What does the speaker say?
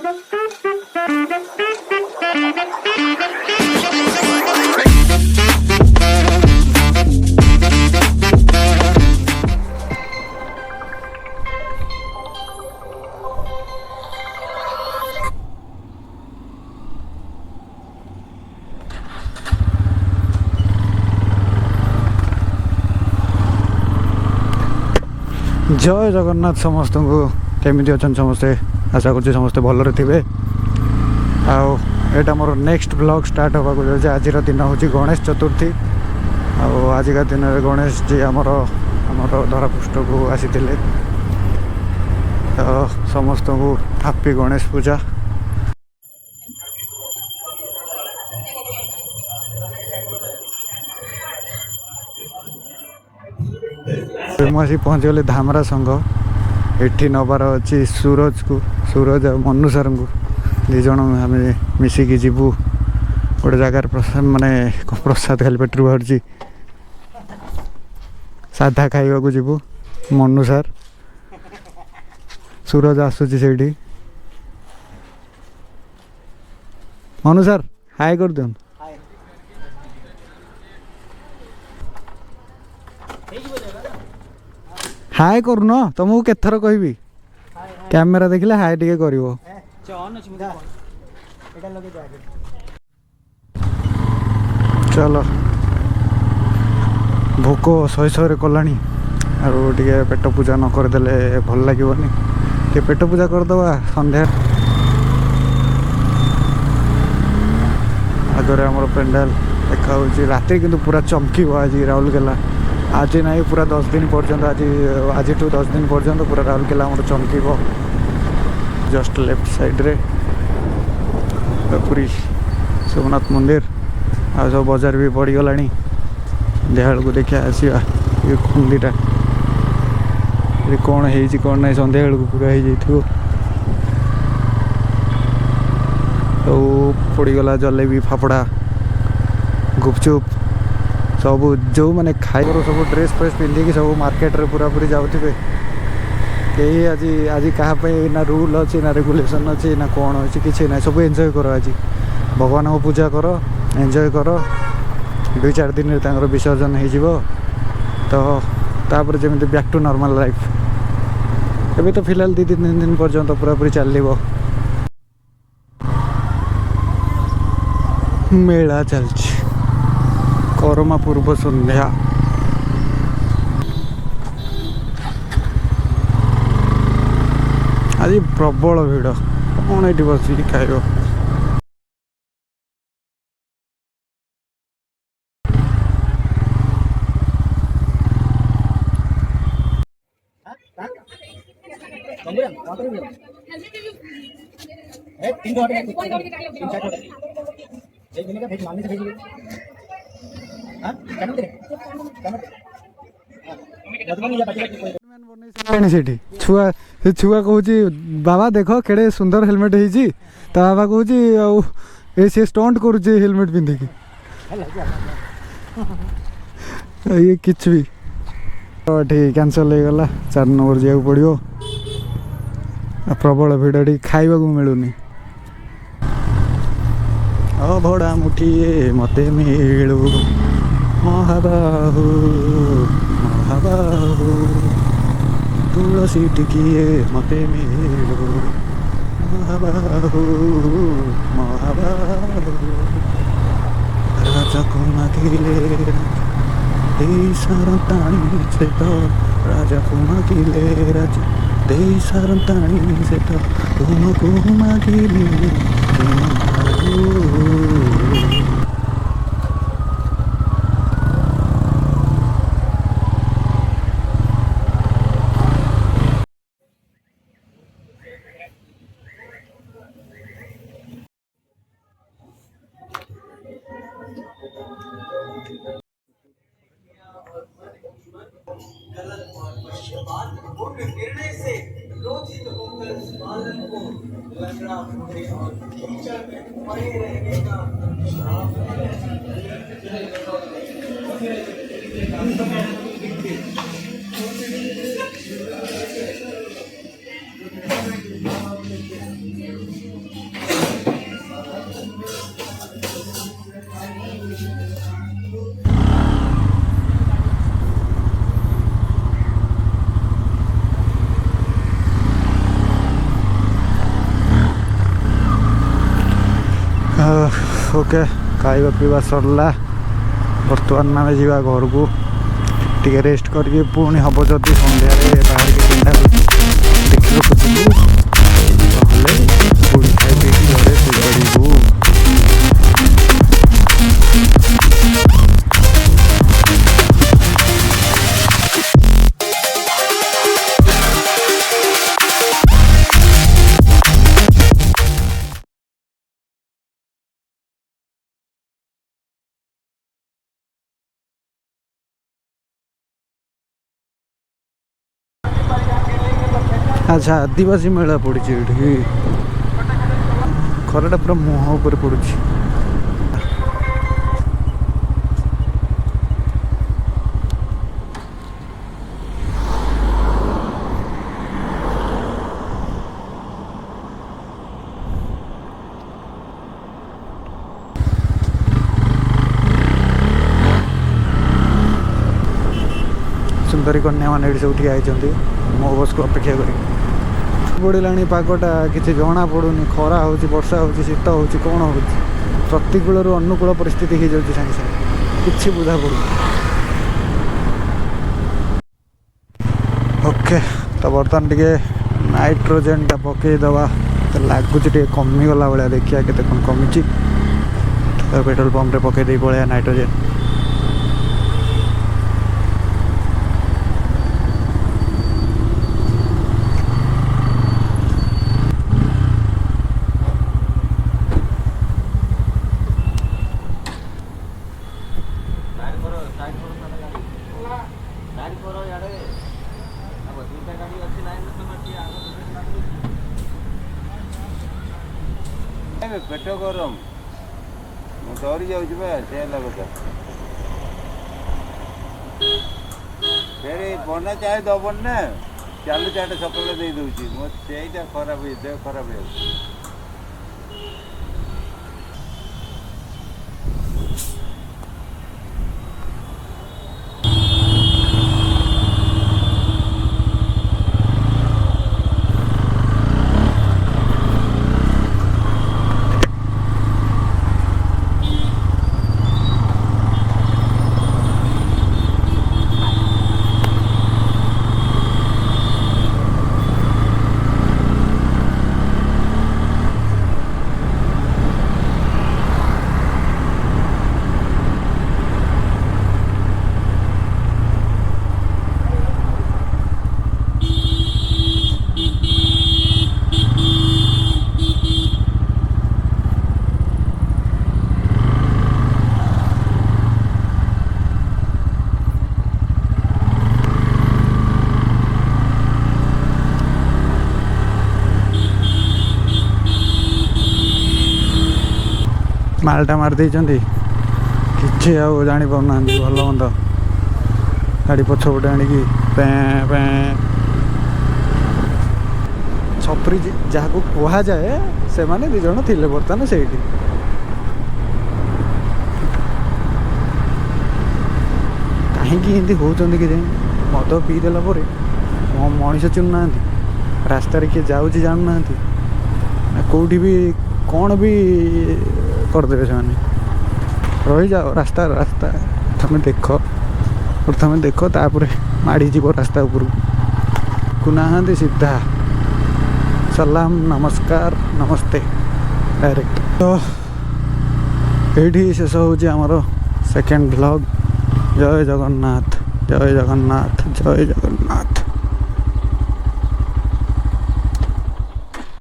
जय जगन्नाथ समस्त को केमी अच्छा समस्ते आशा कर समस्ते भलरे थे आटा मोर नेक्स्ट ब्लॉग स्टार्ट होगा जाए आज दिन हूँ गणेश चतुर्थी आजिका दिन में गणेश जी आमर धरापृष्ठ को आसी समस्त को हैप्पी गणेश पूजा। मुझे पहुँचगली धामरा संघ एठी नबार अच्छी सूरज को सूरज और मनु सर को दिज आम मिसिकी जीवु गोटे जगार प्रसाद माने प्रसाद खाली पेटर बाहर साधा खाइबा को जीवु मनु सर सूरज आसुची से मनु सर हाय कर दियन हाय करून तुमको केथर कहबी कैमेरा देखले हाय टिके करिवो चलो भोक शहे शहे कलानी आरो टिके पेट पूजा न करदेले भल लागिवनी टे पेट पूजा करदवा संध्या आगे आमर पेंडाल देखा राति किंतु पूरा चमकीब आज राउरकेला आज नहीं पूरा 10 दिन पर्यंत आज 10 दिन पर्यंत पूरा राउरकेला चमकीब जस्ट लेफ्ट साइड रे पूरी सोमनाथ मंदिर आ सब बाजार भी पड़गला देहाल को देखा आसवा ये खुंदीटा कौन है कौन ना सन्ध्या बेलू पूरा हो सब पड़गला जलेबी फाफड़ा गुपचुप सब जो मैंने खाइबार सब ड्रेस फ्रेस पिंधिकी सब मार्केट रे पूरा पूरी जाऊे कहीं आज आज क्या ना रूल अच्छी ना रेगुलेशन अच्छी ना कौन अच्छी किसी ना सब एंजॉय करो आज भगवान को पूजा कर एंजॉय कर 2-4 दिन विसर्जन हो तापर जमी बैक टू नॉर्मल लाइफ एबे तो फिलहाल 2-3 दिन पर्यंत पूरा पूरी चलो मेला चलछि करमा पूर्व संध्या आज प्रबल भिड़ कौन ये बस खाइब छुआ छुआ कहूँ बाबा देख केड़े सुंदर हेलमेट होती बाबा कहूँ सी स्टंट करुचे हेलमेट पिंधिकी ये किच भी ठीक कैंसल हो गला 4 नंबर जाऊँ पड़ो प्रबल भिड़ खाइबा को मिलूनी भड़ा मुठिए मते मिलू महाबाहु महाबाहु तुलसी टिकिए मते मिलू महाबाहु महाबाहु राजा को मागिले सारंताणी से तो राजा को मागिले राजा दे सारंताणी से तो तुमको मागिले निर्णय से क्रोधित होकर बालन को लंगड़ा होने और कीचड़ में पड़े रहने का श्राप है। ओके खाଇବା ପିଇବା ସରିଲା ବର୍ତ୍ତମାନ ଆମେ ଯିବା ଘରକୁ ଟିକେ ରେଷ୍ଟ କରିକି ପୁଣି ହେବ ଯଦି ସନ୍ଧ୍ୟାରେ ବାହାରିକି ତିନିଟା ଦେଖିବାକୁ ଯିବୁ ନହେଲେ ପୁଣି ଖାଇ ପିଇକି ଘରେ ଶୋଇପଡ଼ିବୁ। ଆଚ୍ଛା ଆଦିବାସୀ ମେଳା ପଡ଼ିଛି ଏଠି ଖରାଟା ପୁରା ମୁହଁ ଉପରେ ପଡ଼ୁଛି। ସୁନ୍ଦରୀ କନ୍ୟାମାନେ ଏଠି ସବୁ ଠିଆ ହେଇଛନ୍ତି ମୋ ବସ୍କୁ ଅପେକ୍ଷା କରି। ପଡ଼ିଲାଣି ପାଗଟା କିଛି ଜଣା ପଡ଼ୁନି ଖରା ହେଉଛି ବର୍ଷା ହେଉଛି ଶୀତ ହେଉଛି କ'ଣ ହେଉଛି ପ୍ରତିକୂଳରୁ ଅନୁକୂଳ ପରିସ୍ଥିତି ହେଇଯାଉଛି ସାଙ୍ଗେ ସାଙ୍ଗେ କିଛି ବୁଝା ପଡ଼ୁନି। ଓକେ ତ ବର୍ତ୍ତମାନ ଟିକେ ନାଇଟ୍ରୋଜେନ୍ଟା ପକାଇଦେବା ଲାଗୁଛି ଟିକେ କମିଗଲା ଭଳିଆ ଦେଖିବା କେତେ କ'ଣ କମିଛି ତ ପେଟ୍ରୋଲ ପମ୍ପରେ ପକାଇ ଦେଇ ପଳେଇବା ନାଇଟ୍ରୋଜେନ୍। पेट गरम डरी जाऊँ से କଥା फिर बना चाहे दबन ना चालू चाटे सकाल दे दूसरी मो से खराब देह खराब हो ମାଲଟା ମାରି ଦେଇଛନ୍ତି କିଛି ଆଉ ଜାଣିପାରୁନାହାନ୍ତି ଭଲ ମନ୍ଦ ଗାଡ଼ି ପଛପଟେ ଆଣିକି ପେଁ ପେଁ ଛପରି ଯାହାକୁ କୁହାଯାଏ ସେମାନେ 2 ଜଣ ଥିଲେ ବର୍ତ୍ତମାନ ସେଇଠି। କାହିଁକି ଏମିତି ହେଉଛନ୍ତି କି ମଦ ପିଇଦେଲା ପରେ ମଣିଷ ଚିହ୍ନୁନାହାନ୍ତି ରାସ୍ତାରେ କିଏ ଯାଉଛି ଜାଣୁନାହାନ୍ତି କେଉଁଠି ବି କ'ଣ ବି କରିଦେବେ ସେମାନେ। ରହିଯାଅ ରାସ୍ତା ରାସ୍ତା ପ୍ରଥମେ ଦେଖ ତାପରେ ମାଡ଼ିଯିବ ରାସ୍ତା ଉପରକୁ ନାହାନ୍ତି ସିଧା ସଲାମ ନମସ୍କାର ନମସ୍ତେ ଡାଇରେକ୍ଟ। ତ ଏଇଠି ଶେଷ ହେଉଛି ଆମର ସେକେଣ୍ଡ ଭ୍ଲଗ୍। ଜୟ ଜଗନ୍ନାଥ ଜୟ ଜଗନ୍ନାଥ ଜୟ ଜଗନ୍ନାଥ।